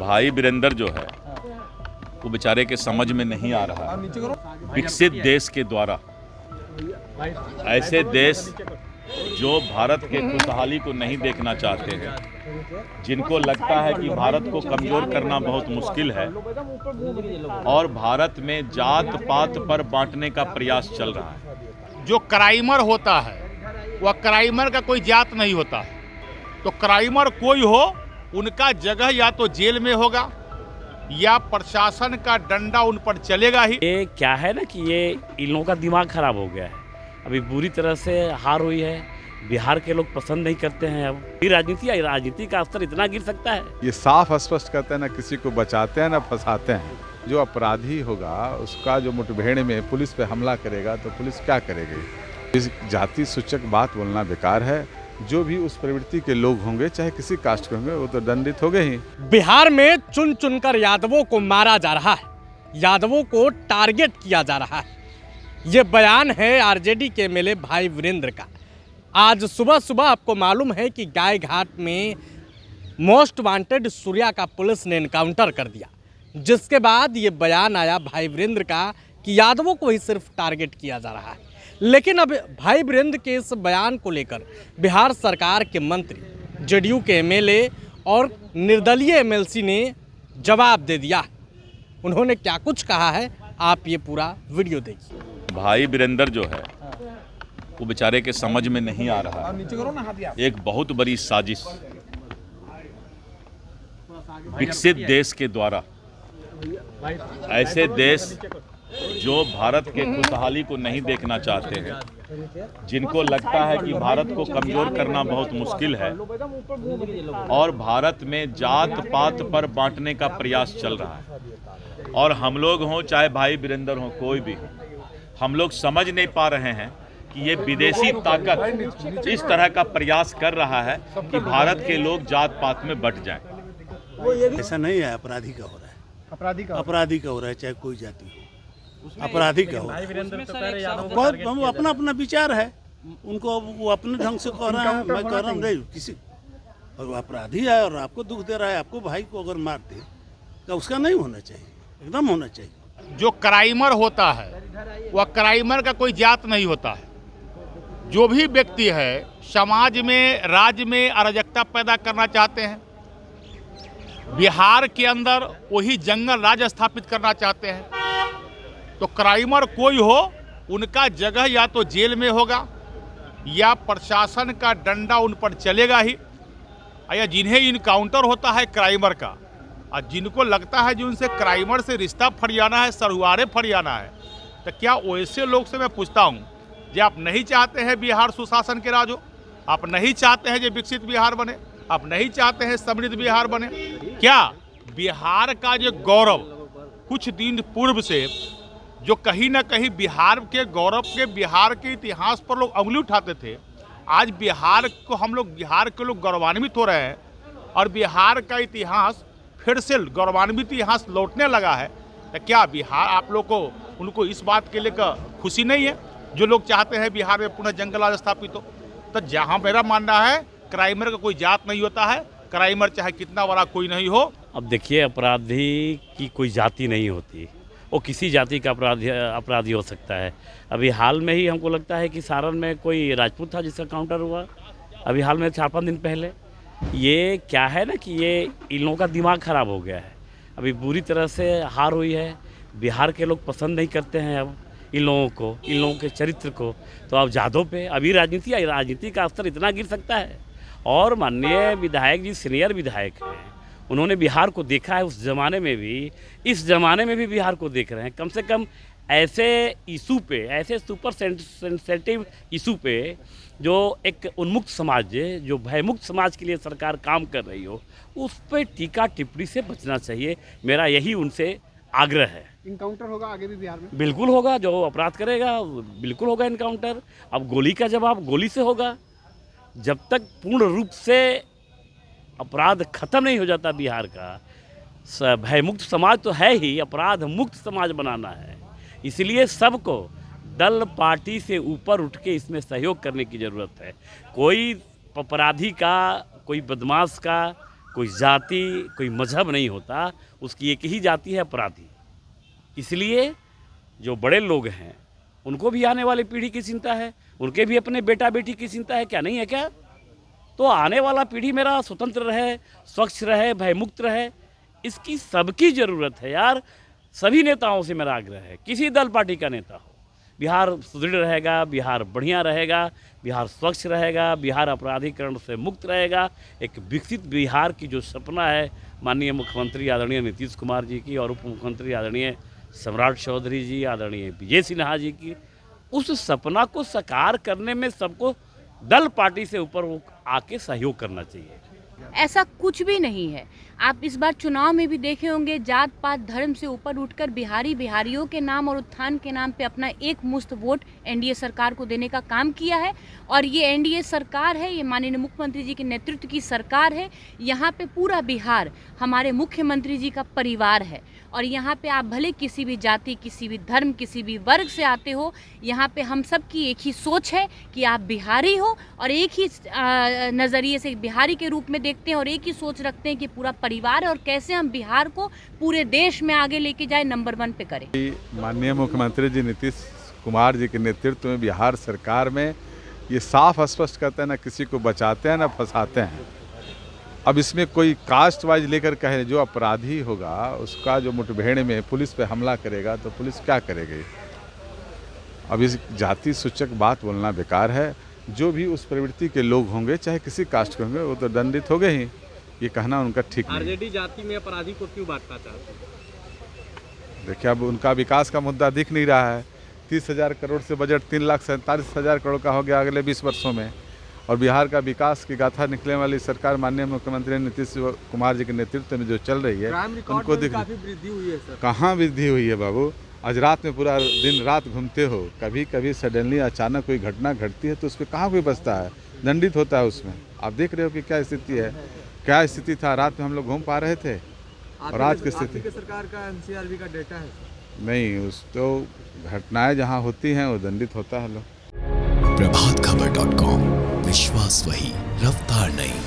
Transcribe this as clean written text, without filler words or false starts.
भाई वीरेंद्र जो है वो बेचारे के समझ में नहीं आ रहा है। विकसित देश के द्वारा ऐसे देश जो भारत के खुशहाली को नहीं देखना चाहते हैं, जिनको लगता है कि भारत को कमजोर करना बहुत मुश्किल है और भारत में जात पात पर बांटने का प्रयास चल रहा है। जो क्राइमर होता है वह क्राइमर का कोई जात नहीं होता है। तो क्राइमर कोई हो, उनका जगह या तो जेल में होगा या प्रशासन का डंडा उन पर चलेगा ही। ये क्या है ना कि ये इन लोगों का दिमाग खराब हो गया है, अभी बुरी तरह से हार हुई है। बिहार के लोग पसंद नहीं करते हैं। अब ये राजनीति का स्तर इतना गिर सकता है। ये साफ स्पष्ट करते हैं, ना किसी को बचाते हैं ना फंसाते हैं। जो अपराधी होगा उसका जो मुठभेड़ में पुलिस पे हमला करेगा तो पुलिस क्या करेगी। इस जाति सूचक बात बोलना बेकार है। जो भी उस प्रवृत्ति के लोग होंगे, चाहे किसी कास्ट के होंगे, वो तो दंडित हो गए ही। बिहार में चुन चुनकर यादवों को मारा जा रहा है, यादवों को टारगेट किया जा रहा है। ये बयान है आरजेडी के एमएलए भाई वीरेंद्र का। आज सुबह सुबह आपको मालूम है कि गाय घाट में मोस्ट वांटेड सूर्या का पुलिस ने एनकाउंटर कर दिया, जिसके बाद ये बयान आया भाई वीरेंद्र का कि यादवों को ही सिर्फ टारगेट किया जा रहा है। लेकिन अब भाई वीरेंद्र के इस बयान को लेकर बिहार सरकार के मंत्री, जेडीयू के एमएलए और निर्दलीय एमएलसी ने जवाब दे दिया। उन्होंने क्या कुछ कहा है, आप ये पूरा वीडियो देखिए। भाई वीरेंद्र जो है वो बेचारे के समझ में नहीं आ रहा है। एक बहुत बड़ी साजिश विकसित देश के द्वारा ऐसे देश जो भारत के खुशहाली को नहीं देखना चाहते हैं, जिनको लगता है कि भारत को कमजोर करना बहुत मुश्किल है और भारत में जात पात पर बांटने का प्रयास चल रहा है। और हम लोग हों, चाहे भाई वीरेंद्र हों, कोई भी हो, हम लोग समझ नहीं पा रहे हैं कि ये विदेशी ताकत इस तरह का प्रयास कर रहा है कि भारत के लोग जात पात में बट जाएं। ऐसा नहीं है। अपराधी का हो रहा है, अपराधी का हो रहा है, चाहे कोई जाति हो, अपराधी का हो रहा है। वो अपना अपना विचार है, उनको वो अपने ढंग से कह रहा है। मैं कह रहा हूँ नहीं किसी, और वो अपराधी है और आपको दुख दे रहा है। आपको भाई को अगर मार दे तो उसका नहीं होना चाहिए, एकदम होना चाहिए। जो क्राइमर होता है वह क्राइमर का कोई जात नहीं होता है। जो भी व्यक्ति है समाज में, राज्य में अराजकता पैदा करना चाहते हैं, बिहार के अंदर वही जंगल राज स्थापित करना चाहते हैं, तो क्राइमर कोई हो, उनका जगह या तो जेल में होगा या प्रशासन का डंडा उन पर चलेगा ही। या जिन्हें इनकाउंटर होता है क्राइमर का, और जिनको लगता है जो उनसे क्राइमर से रिश्ता फरियाना है, सरुआरे फरियाना है, तो क्या वैसे लोग से मैं पूछता हूँ, जो आप नहीं चाहते हैं बिहार सुशासन के राज हो, आप नहीं चाहते हैं जो विकसित बिहार बने, आप नहीं चाहते हैं समृद्ध बिहार बने, क्या बिहार का जो गौरव कुछ दिन पूर्व से जो कहीं ना कहीं बिहार के गौरव के, बिहार के इतिहास पर लोग उंगली उठाते थे, आज बिहार को हम लोग, बिहार के लोग गौरवान्वित हो रहे हैं और बिहार का इतिहास फिर से गौरवान्वित इतिहास लौटने लगा है। तो क्या बिहार आप लोग को, उनको इस बात के लेकर खुशी नहीं है जो लोग चाहते हैं बिहार में पुनः जंगल राज स्थापित हो? तो जहां मेरा मानना है क्राइमर का कोई जात नहीं होता है, क्राइमर चाहे कितना बड़ा कोई नहीं हो। अब देखिए, अपराधी की कोई जाति नहीं होती, वो किसी जाति का अपराधी हो सकता है। अभी हाल में ही हमको लगता है कि सारण में कोई राजपूत था जिसका काउंटर हुआ, अभी हाल में 4-5 दिन पहले। ये क्या है ना कि ये इन लोगों का दिमाग खराब हो गया है, अभी बुरी तरह से हार हुई है। बिहार के लोग पसंद नहीं करते हैं अब इन लोगों को, इन लोगों के चरित्र को। तो अब जादव पे अभी राजनीति का स्तर इतना गिर सकता है। और माननीय विधायक जी सीनियर विधायक हैं, उन्होंने बिहार को देखा है उस ज़माने में भी, इस ज़माने में भी बिहार को देख रहे हैं। कम से कम ऐसे इशू पे, ऐसे सुपर सेंसिटिव इशू पे जो एक उन्मुक्त समाज, जो भयमुक्त समाज के लिए सरकार काम कर रही हो, उस पर टीका टिप्पणी से बचना चाहिए। मेरा यही उनसे आग्रह है। इनकाउंटर होगा आगे भी बिहार में? बिल्कुल होगा, जो अपराध करेगा बिल्कुल होगा इनकाउंटर। अब गोली का जवाब गोली से होगा। जब तक पूर्ण रूप से अपराध खत्म नहीं हो जाता बिहार का, भयमुक्त समाज तो है ही, अपराध मुक्त समाज बनाना है। इसलिए सबको दल पार्टी से ऊपर उठ के इसमें सहयोग करने की ज़रूरत है। कोई अपराधी का, कोई बदमाश का कोई जाति कोई मजहब नहीं होता, उसकी एक ही जाति है अपराधी। इसलिए जो बड़े लोग हैं उनको भी आने वाली पीढ़ी की चिंता है, उनके भी अपने बेटा बेटी की चिंता है, क्या नहीं है क्या? तो आने वाला पीढ़ी मेरा स्वतंत्र रहे, स्वच्छ रहे, भयमुक्त रहे, इसकी सबकी ज़रूरत है यार। सभी नेताओं से मेरा आग्रह है, किसी दल पार्टी का नेता हो, बिहार सुदृढ़ रहेगा, बिहार बढ़िया रहेगा, बिहार स्वच्छ रहेगा, बिहार अपराधीकरण से मुक्त रहेगा। एक विकसित बिहार की जो सपना है माननीय मुख्यमंत्री आदरणीय नीतीश कुमार जी की और उप मुख्यमंत्री आदरणीय सम्राट चौधरी जी, आदरणीय विजय सिन्हा जी की, उस सपना को साकार करने में सबको दल पार्टी से ऊपर आके सहयोग करना चाहिए। ऐसा कुछ भी नहीं है। आप इस बार चुनाव में भी देखे होंगे, जात पात धर्म से ऊपर उठकर बिहारियों के नाम और उत्थान के नाम पे अपना एक मुश्त वोट एनडीए सरकार को देने का काम किया है। और ये एनडीए सरकार है, ये माननीय मुख्यमंत्री जी के नेतृत्व की सरकार है। यहाँ पे पूरा बिहार हमारे मुख्यमंत्री जी का परिवार है। और यहाँ पे आप भले किसी भी जाति, किसी भी धर्म, किसी भी वर्ग से आते हो, यहाँ पे हम सब की एक ही सोच है कि आप बिहारी हो और एक ही नज़रिए से बिहारी के रूप में देखते हैं और एक ही सोच रखते हैं कि पूरा परिवार है और कैसे हम बिहार को पूरे देश में आगे लेके जाए, नंबर 1 पे करें। माननीय मुख्यमंत्री जी नीतीश कुमार जी के नेतृत्व में बिहार सरकार में ये साफ स्पष्ट करते हैं, ना किसी को बचाते हैं ना फंसाते हैं। अब इसमें कोई कास्ट वाइज लेकर कहे जो अपराधी होगा उसका जो मुठभेड़ में पुलिस पे हमला करेगा तो पुलिस क्या करेगी? अब इस जाति सूचक बात बोलना बेकार है। जो भी उस प्रवृत्ति के लोग होंगे, चाहे किसी कास्ट के होंगे, वो तो दंडित हो गए ही। ये कहना उनका ठीक नहीं। आरजेडी जाति में अपराधी को क्यों बांटना चाहते हैं? देखिए, अब उनका विकास का मुद्दा दिख नहीं रहा है। 30,000 करोड़ से बजट 3,47,000 करोड़ का हो गया अगले 20 वर्षों में। और बिहार का विकास की गाथा निकलने वाली सरकार माननीय मुख्यमंत्री नीतीश कुमार जी के नेतृत्व में जो चल रही है, उनको दिख काफी वृद्धि हुई है सर। कहाँ वृद्धि हुई है बाबू? आज रात में पूरा दिन रात घूमते हो, कभी कभी सडनली अचानक कोई घटना घटती है तो उस पर कहाँ कोई बचता है, दंडित होता है उसमें। आप देख रहे हो कि क्या स्थिति है, क्या स्थिति था। रात में हम लोग घूम पा रहे थे और आज की स्थिति सरकार का एनसीआरबी का डेटा है नहीं। उस तो घटनाएं जहाँ होती हैं वो दंडित होता है लोग। प्रभातखबर.com, विश्वास वही, रफ्तार नहीं।